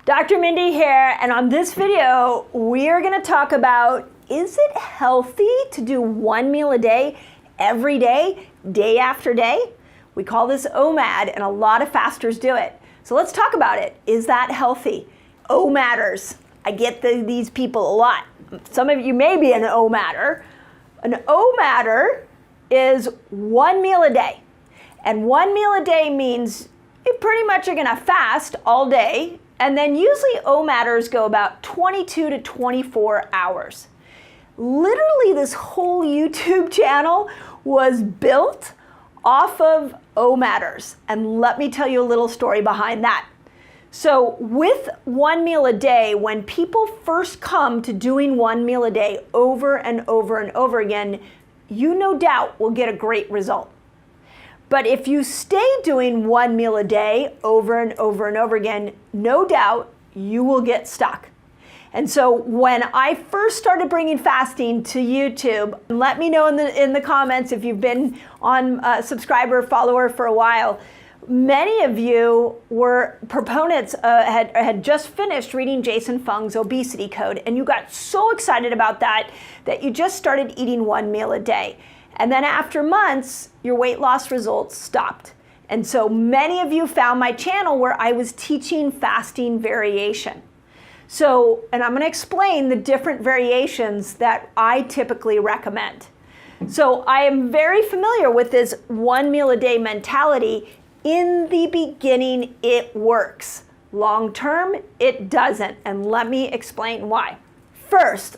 Dr. Mindy here, and on this video, we are going to talk about, is it healthy to do one meal a day, every day, day after day? We call this OMAD, and a lot of fasters do it. So let's talk about it. Is that healthy? OMADers. I get these people a lot. Some of you may be an OMADer. An OMADer is one meal a day. And one meal a day means you pretty much are going to fast all day. And then usually OMADers go about 22 to 24 hours. Literally, this whole YouTube channel was built off of OMADers. And let me tell you a little story behind that. So with one meal a day, when people first come to doing one meal a day over and over and over again, you no doubt will get a great result. But if you stay doing one meal a day over and over and over again, no doubt you will get stuck. And so when I first started bringing fasting to YouTube, let me know in the comments if you've been on subscriber, follower for a while. Many of you were proponents, had just finished reading Jason Fung's Obesity Code, and you got so excited about that you just started eating one meal a day. And then after months, your weight loss results stopped. And so many of you found my channel where I was teaching fasting variation. So, and I'm going to explain the different variations that I typically recommend. So I am very familiar with this one meal a day mentality. In the beginning, it works. Long term, it doesn't. And let me explain why. First,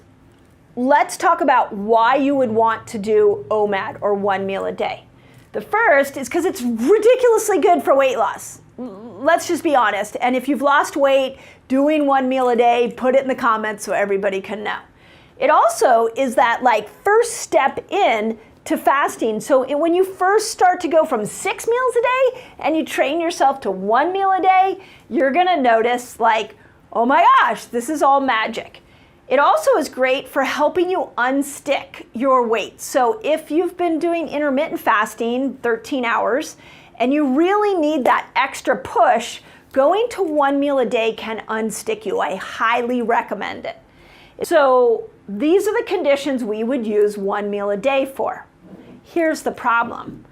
let's talk about why you would want to do OMAD, or one meal a day. The first is because it's ridiculously good for weight loss. Let's just be honest. And if you've lost weight doing one meal a day, put it in the comments so everybody can know. It also is that first step in to fasting. So when you first start to go from 6 meals a day and you train yourself to one meal a day, you're gonna notice oh my gosh, this is all magic. It also is great for helping you unstick your weight. So if you've been doing intermittent fasting, 13 hours, and you really need that extra push, going to one meal a day can unstick you. I highly recommend it. So these are the conditions we would use one meal a day for. Here's the problem,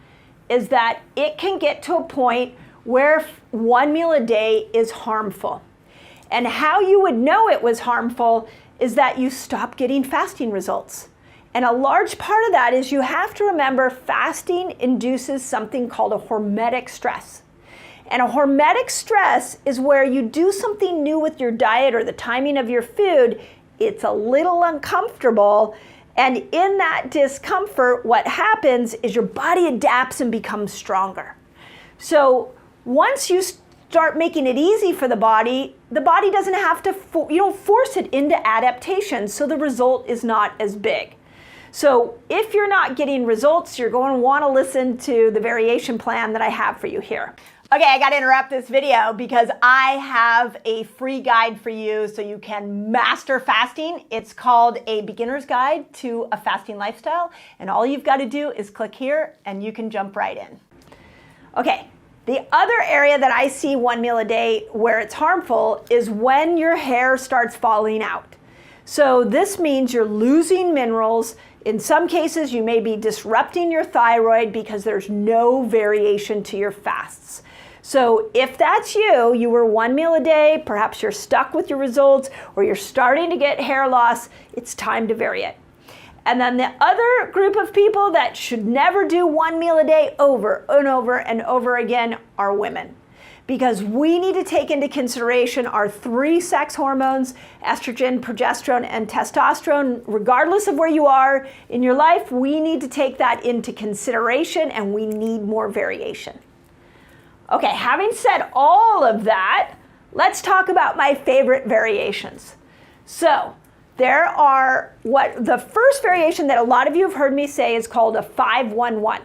is that it can get to a point where one meal a day is harmful. And how you would know it was harmful is that you stop getting fasting results. And a large part of that is you have to remember fasting induces something called a hormetic stress. And a hormetic stress is where you do something new with your diet or the timing of your food. It's a little uncomfortable. And in that discomfort, what happens is your body adapts and becomes stronger. So once you start making it easy for the body doesn't have to, you don't force it into adaptation, so the result is not as big. So if you're not getting results, you're going to want to listen to the variation plan that I have for you here. Okay, I got to interrupt this video because I have a free guide for you so you can master fasting. It's called A Beginner's Guide to a Fasting Lifestyle, and all you've got to do is click here and you can jump right in. Okay. The other area that I see one meal a day where it's harmful is when your hair starts falling out. So this means you're losing minerals. In some cases, you may be disrupting your thyroid because there's no variation to your fasts. So if that's you, you were one meal a day, perhaps you're stuck with your results, or you're starting to get hair loss, it's time to vary it. And then the other group of people that should never do one meal a day over and over and over again are women. Because we need to take into consideration our 3 sex hormones, estrogen, progesterone, and testosterone. Regardless of where you are in your life, we need to take that into consideration, and we need more variation. Okay, having said all of that, let's talk about my favorite variations. So, there are the first variation that a lot of you have heard me say is called a 5-1-1.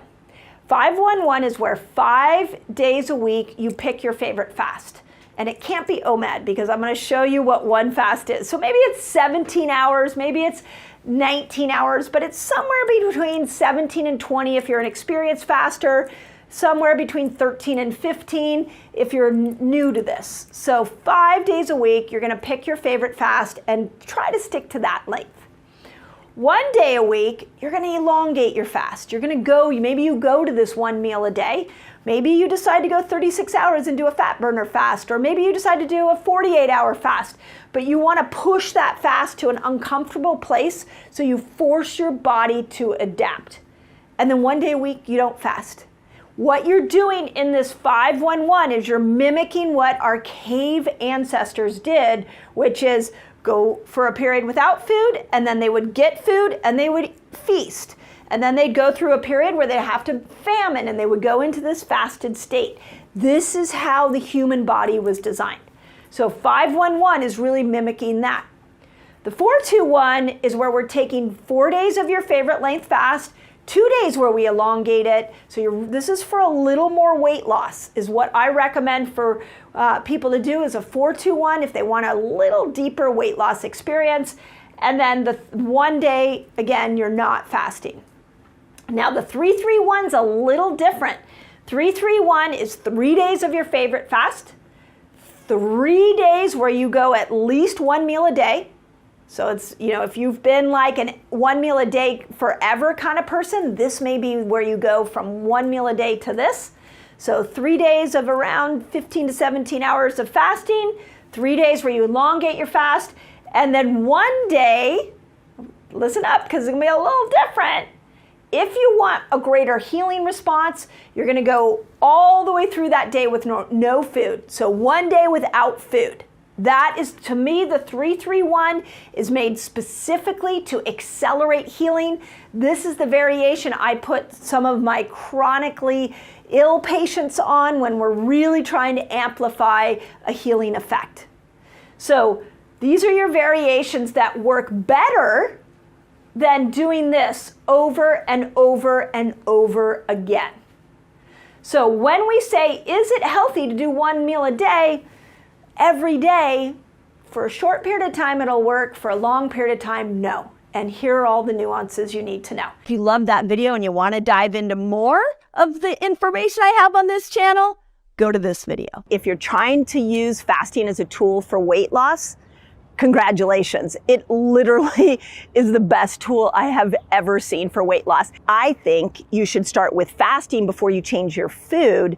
5-1-1 is where 5 days a week you pick your favorite fast. And it can't be OMAD because I'm going to show you what one fast is. So maybe it's 17 hours, maybe it's 19 hours, but it's somewhere between 17 and 20 if you're an experienced faster. somewhere between 13 and 15 if you're new to this. So 5 days a week, you're gonna pick your favorite fast and try to stick to that length. 1 day a week, you're gonna elongate your fast. You're gonna go, maybe you go to this 1 meal a day. Maybe you decide to go 36 hours and do a fat burner fast, or maybe you decide to do a 48-hour fast, but you wanna push that fast to an uncomfortable place so you force your body to adapt. And then 1 day a week, you don't fast. What you're doing in this 5-1-1 is you're mimicking what our cave ancestors did, which is go for a period without food, and then they would get food and they would feast. And then they'd go through a period where they'd have to famine and they would go into this fasted state. This is how the human body was designed. So 5-1-1 is really mimicking that. The 4-2-1 is where we're taking 4 days of your favorite length fast, 2 days where we elongate it. So this is for a little more weight loss, is what I recommend for people to do, is a 4-2-1 if they want a little deeper weight loss experience. And then the 1 day, again, you're not fasting. Now the 3-3-1's a little different. 3-3-1 is 3 days of your favorite fast, 3 days where you go at least 1 meal a day. So it's, if you've been like an 1 meal a day forever kind of person, this may be where you go from 1 meal a day to this. So 3 days of around 15 to 17 hours of fasting, 3 days where you elongate your fast, and then 1 day, listen up because it's gonna be a little different. If you want a greater healing response, you're gonna go all the way through that day with no food. So 1 day without food. That is, to me, the 3-3-1 is made specifically to accelerate healing. This is the variation I put some of my chronically ill patients on when we're really trying to amplify a healing effect. So these are your variations that work better than doing this over and over and over again. So when we say, is it healthy to do 1 meal a day? Every day, for a short period of time it'll work, for a long period of time, no. And here are all the nuances you need to know. If you love that video and you want to dive into more of the information I have on this channel, go to this video. If you're trying to use fasting as a tool for weight loss, congratulations. It literally is the best tool I have ever seen for weight loss. I think you should start with fasting before you change your food.